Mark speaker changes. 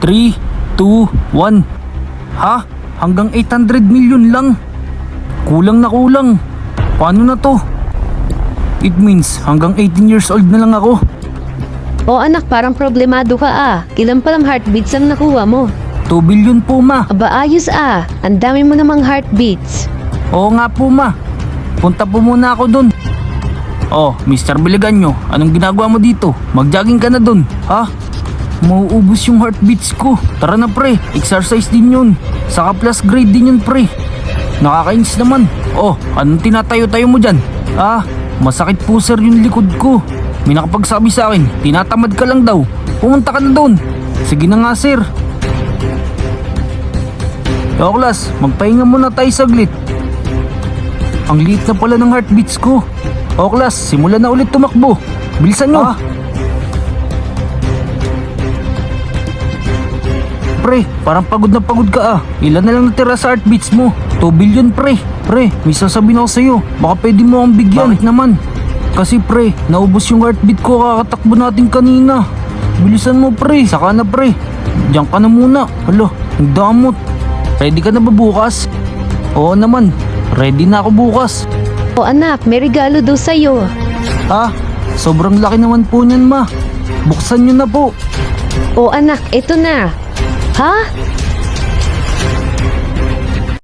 Speaker 1: 3, 2, 1. Ha? Hanggang 800 million lang? Kulang na kulang. Paano na to? It means hanggang 18 years old na lang ako.
Speaker 2: O anak, parang problemado ka ah. Ilan palang heartbeats ang nakuha mo?
Speaker 1: 2 billion po ma.
Speaker 2: Aba ayos ah. Ang dami mo namang heartbeats.
Speaker 1: Oo nga po ma. Punta po muna ako dun. Oh, Mr. Biliganyo, anong ginagawa mo dito? Mag-jogging ka na dun, ha? Mauubos yung heartbeats ko. Tara na pre, exercise din yun. Saka plus grade din yun pre. Nakakainis naman. Oh, anong tinatayo-tayo mo dyan? Ah, masakit po sir yung likod ko. May nakapagsabi sa akin, tinatamad ka lang daw. Pumunta ka na doon. Sige na nga sir. Doklas, magpahinga muna tayo saglit. Ang liit na pala ng heartbeats ko. Oklas, simulan na ulit tumakbo. Bilisan nyo. Pre, parang pagod na pagod ka ah. Ilan na lang natira sa heartbeats mo? 2 billion pre. Pre, may sasabihin ako sa'yo. Baka pwede mo akong bigyan. Bakit naman? Kasi pre, naubos yung heartbeat ko kakatakbo natin kanina. Bilisan mo pre. Saka na pre. Diyan ka na muna. Hala, ang damot. Ready ka na ba bukas? Oo naman. Ready na ako bukas.
Speaker 2: O anak, may regalo daw sa'yo.
Speaker 1: Ah, sobrang laki naman po niyan ma. Buksan nyo na po.
Speaker 2: O anak, ito na. Ha?